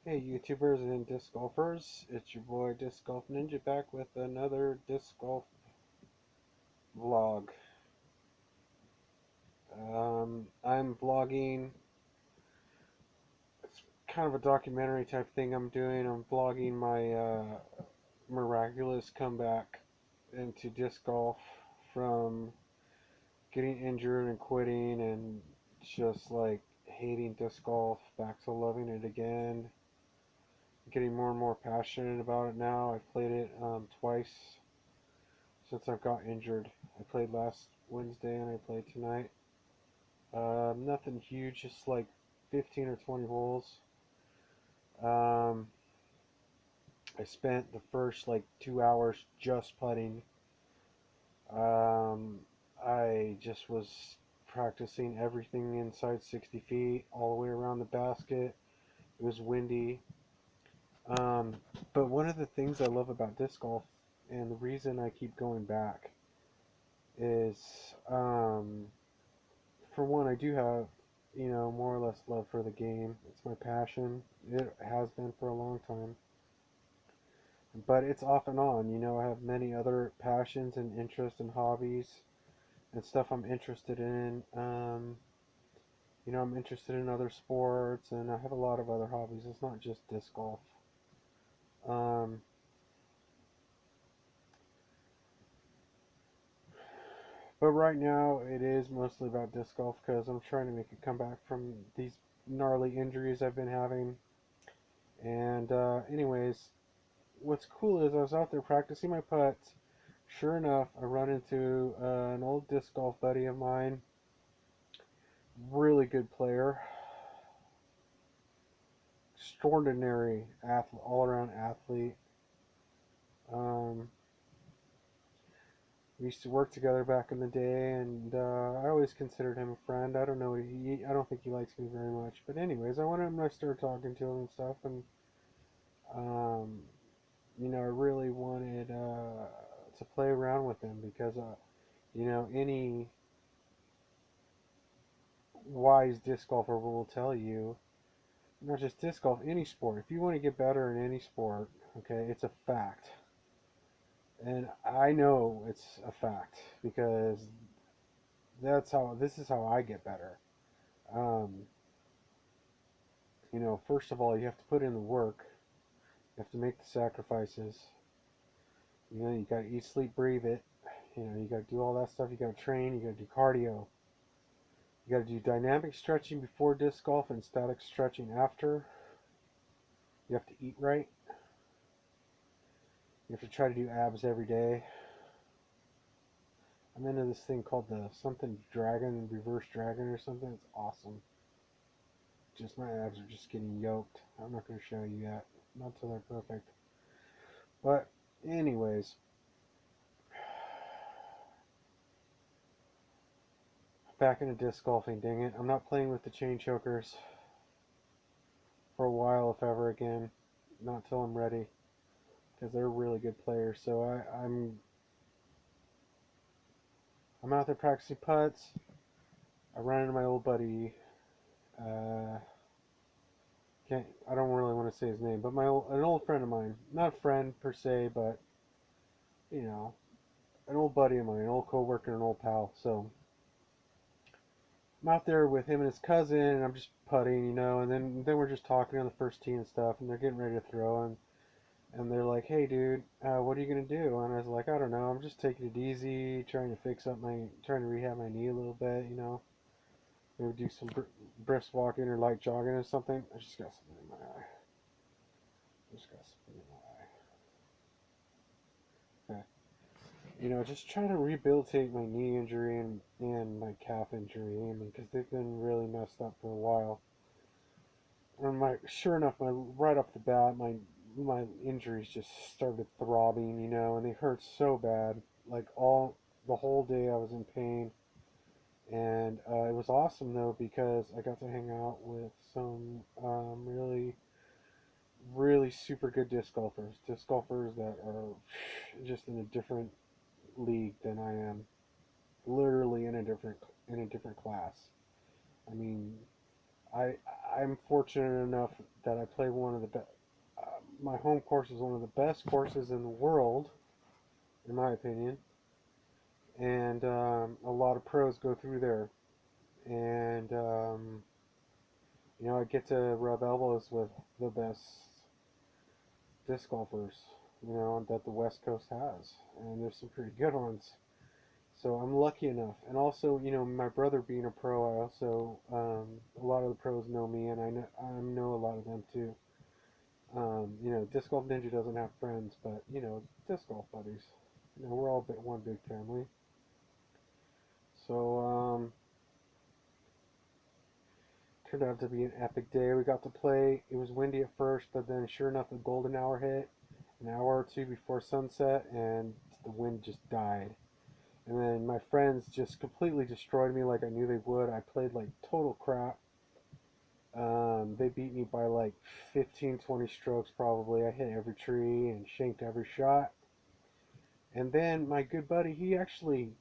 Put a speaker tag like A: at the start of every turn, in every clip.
A: Hey YouTubers and disc golfers, it's your boy Disc Golf Ninja back with another disc golf vlog. I'm vlogging, it's kind of a documentary type thing I'm doing. I'm vlogging my miraculous comeback into disc golf from getting injured and quitting and just like hating disc golf back to loving it again. Getting more and more passionate about it now. I've played it twice since I've got injured. I played last Wednesday and I played tonight. Nothing huge, just like 15 or 20 holes. Um, I spent the first like 2 hours just putting. Um, I just was practicing everything inside 60 feet, all the way around the basket. It was windy. Um, but one of the things I love about disc golf, and the reason I keep going back, is for one, I do have, more or less love for the game. It's my passion. It has been for a long time. But it's off and on. I have many other passions and interests and hobbies and stuff I'm interested in. I'm interested in other sports and I have a lot of other hobbies. It's not just disc golf. Um, but right now it is mostly about disc golf because I'm trying to make a comeback from these gnarly injuries I've been having. And anyways, what's cool is I was out there practicing my putts. Sure enough, I run into an old disc golf buddy of mine, really good player, extraordinary athlete, all-around athlete. Um, we used to work together back in the day, and I always considered him a friend. I don't know, I don't think he likes me very much, but anyways, I went up and I started talking to him and stuff, and um, I really wanted to play around with him because any wise disc golfer will tell you, not just disc golf, any sport. If you want to get better in any sport, okay, it's a fact. And I know it's a fact because this is how I get better. Um, first of all, you have to put in the work. You have to make the sacrifices. You got to eat, sleep, breathe it. You got to do all that stuff. You got to train. You got to do cardio. You got to do dynamic stretching before disc golf and static stretching after. You have to eat right. You have to try to do abs every day. I'm into this thing called the something dragon, reverse dragon or something. It's awesome. Just my abs are just getting yoked. I'm not going to show you yet. Not till they're perfect. But anyways, back into disc golfing, dang it. I'm not playing with the chain chokers for a while, if ever again. Not till I'm ready. Because they're really good players. So I'm out there practicing putts. I run into my old buddy. Uh, I don't really want to say his name, but an old friend of mine. Not a friend per se, but you know, an old buddy of mine, an old coworker, an old pal. So I'm out there with him and his cousin, and I'm just putting, and then we're just talking on the first tee and stuff, and they're getting ready to throw, and they're like, "Hey, dude, what are you gonna do?" And I was like, "I don't know. I'm just taking it easy, trying to rehab my knee a little bit, Maybe do some brisk walking or light jogging or something." I just got something in my eye. I just got something in my eye. Okay. Just trying to rehabilitate my knee injury and my calf injury, because they've been really messed up for a while. And sure enough, right off the bat, my injuries just started throbbing, and they hurt so bad. Like the whole day, I was in pain, and it was awesome though because I got to hang out with some really, really super good disc golfers that are just in a different league than I am, literally in a different class. I mean, I I'm fortunate enough that I play one of the best. My home course is one of the best courses in the world, in my opinion, and a lot of pros go through there, and I get to rub elbows with the best disc golfers, that the West Coast has, and there's some pretty good ones. So I'm lucky enough, and also, my brother being a pro, I also a lot of the pros know me, and I know a lot of them too. Disc golf ninja doesn't have friends, but disc golf buddies. We're all one big family. So turned out to be an epic day. We got to play. It was windy at first, but then sure enough, the golden hour hit an hour or two before sunset, and the wind just died. And then my friends just completely destroyed me like I knew they would. I played like total crap. They beat me by like 15, 20 strokes probably. I hit every tree and shanked every shot. And then my good buddy, he actually,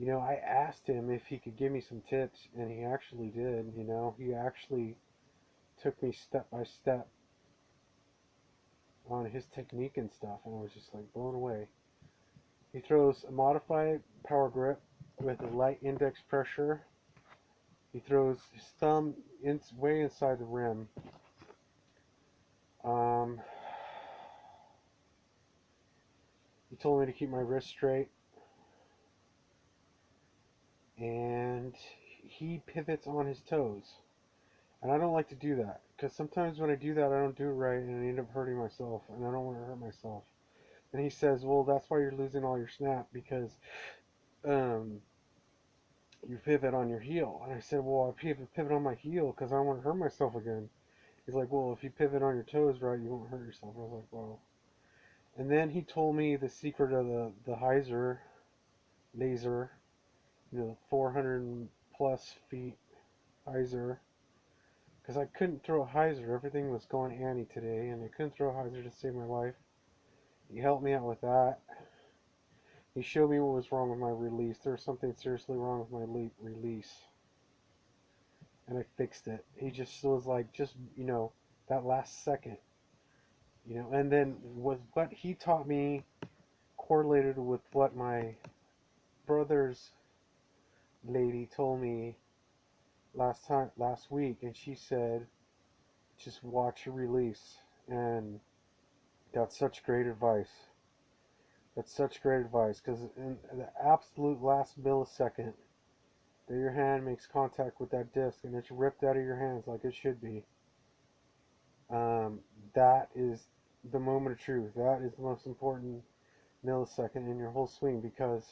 A: I asked him if he could give me some tips, and he actually did. He actually took me step by step on his technique and stuff, and I was just like blown away. He throws a modified power grip with a light index pressure. He throws his thumb way inside the rim. Um, he told me to keep my wrist straight, and he pivots on his toes. And I don't like to do that, because sometimes when I do that, I don't do it right, and I end up hurting myself, and I don't want to hurt myself. And he says, well, that's why you're losing all your snap, because um, you pivot on your heel. And I said, well, I pivot on my heel because I don't want to hurt myself again. He's like, well, if you pivot on your toes right, you won't hurt yourself. I was like, well. And then he told me the secret of the hyzer laser, 400 plus feet hyzer. Because I couldn't throw a hyzer. Everything was going Annie today, and I couldn't throw a hyzer to save my life. He helped me out with that. He showed me what was wrong with my release. There was something seriously wrong with my release. And I fixed it. He just was like, that last second. And then with what he taught me correlated with what my brother's lady told me last week, and she said, just watch your release. And that's such great advice. That's such great advice, because in the absolute last millisecond that your hand makes contact with that disc and it's ripped out of your hands like it should be, that is the moment of truth. That is the most important millisecond in your whole swing, because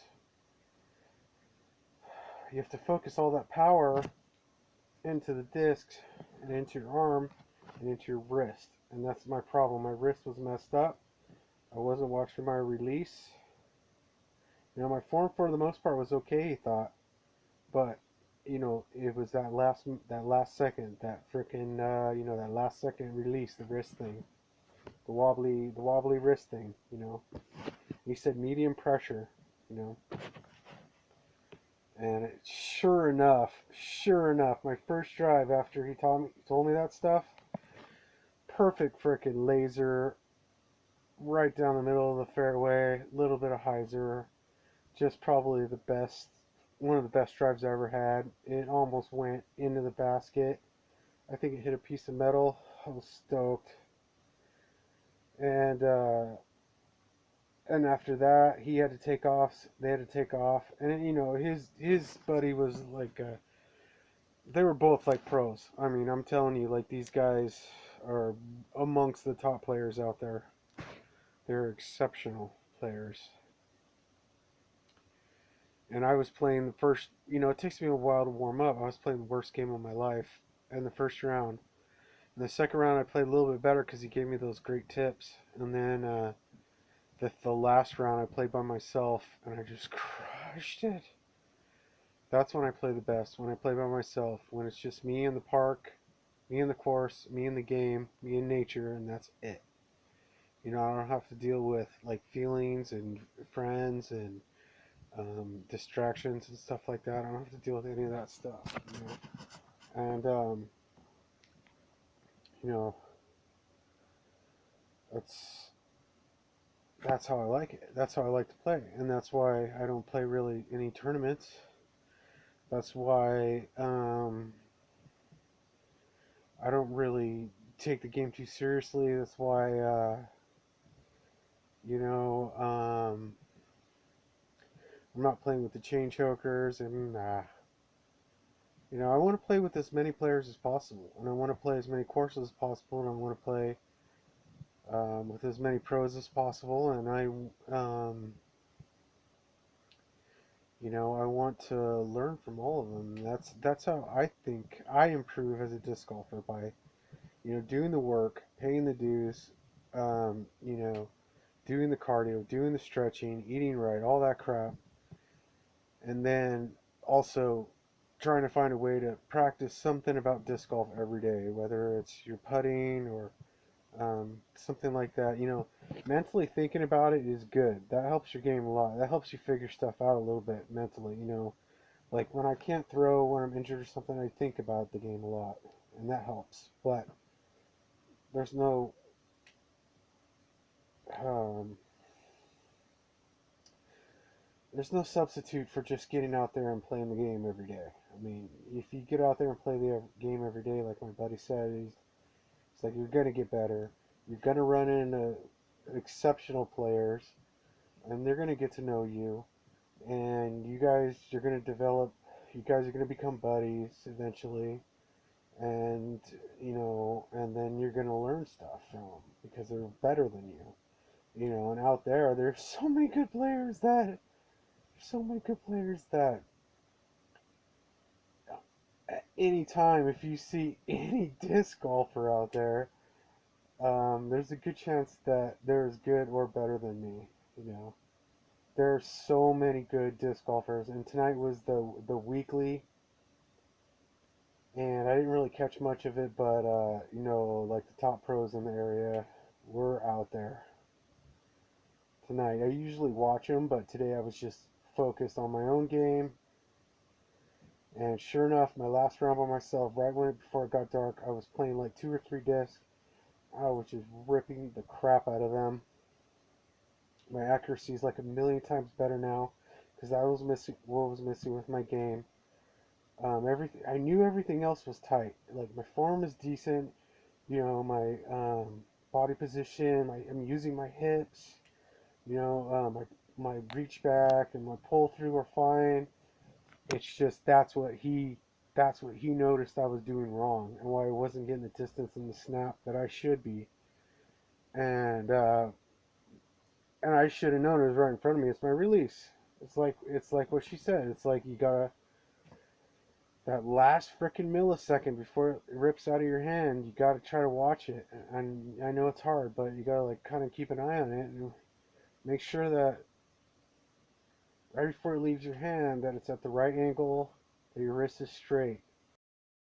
A: you have to focus all that power into the disc and into your arm and into your wrist. And that's my problem. My wrist was messed up. I wasn't watching my release. My form for the most part was okay, he thought, but it was that last second, that freaking that last second release, the wrist thing, the wobbly wrist thing. He said medium pressure, and sure enough, my first drive after he told me that stuff, perfect freaking laser, right down the middle of the fairway, little bit of hyzer, just probably one of the best drives I ever had. It almost went into the basket. I think it hit a piece of metal. I was stoked. And after that, he had to take off. They had to take off. And his buddy was like, they were both like pros. I mean, I'm telling you, like, these guys are amongst the top players out there. They're exceptional players. And I was playing the first, it takes me a while to warm up. I was playing the worst game of my life in the first round. In the second round, I played a little bit better because he gave me those great tips. And then the last round, I played by myself, and I just crushed it. That's when I play the best, when I play by myself, when it's just me in the park, me in the course, me in the game, me in nature, and that's it. I don't have to deal with like feelings and friends and distractions and stuff like that. I don't have to deal with any of that stuff. And you know, that's how I like it. That's how I like to play, and that's why I don't play really any tournaments. That's why I don't really take the game too seriously. That's why you know I'm not playing with the chain chokers, and you know, I want to play with as many players as possible, and I want to play as many courses as possible, and I want to play with as many pros as possible, and you know, I want to learn from all of them. That's how I think I improve as a disc golfer, by, you know, doing the work, paying the dues, you know, doing the cardio, doing the stretching, eating right, all that crap, and then also trying to find a way to practice something about disc golf every day, whether it's your putting or something like that. You know, mentally thinking about it is good. That helps your game a lot. That helps you figure stuff out a little bit mentally. You know, like when I can't throw, when I'm injured or something, I think about the game a lot, and that helps. But there's no um, there's no substitute for just getting out there and playing the game every day. I mean, if you get out there and play the game every day, like my buddy said, it's like you're gonna get better. You're gonna run into exceptional players, and they're gonna get to know you, and you guys are gonna develop. You guys are gonna become buddies eventually, and you know, and then you're gonna learn stuff from them because they're better than you. You know, and out there, there's so many good players that at any time, if you see any disc golfer out there, there's a good chance that they're as good or better than me. You know, there are so many good disc golfers, and tonight was the weekly, and I didn't really catch much of it, but you know, like the top pros in the area were out there tonight. I usually watch them, but today I was just focused on my own game. And sure enough, my last round by myself, before it got dark, I was playing like 2 or 3 discs. I was just ripping the crap out of them. My accuracy is like a million times better now because I was missing what was missing with my game. Everything I knew everything else was tight. Like my form is decent. You know, my body position. I'm using my hips. You know, my reach back and my pull through are fine. It's just that's what he noticed I was doing wrong, and why I wasn't getting the distance and the snap that I should be. And I should have known it was right in front of me. It's my release. It's like what she said. It's like you gotta, that last freaking millisecond before it rips out of your hand. You gotta try to watch it. And I know it's hard, but you gotta like kind of keep an eye on it and make sure that right before it leaves your hand that it's at the right angle, that your wrist is straight.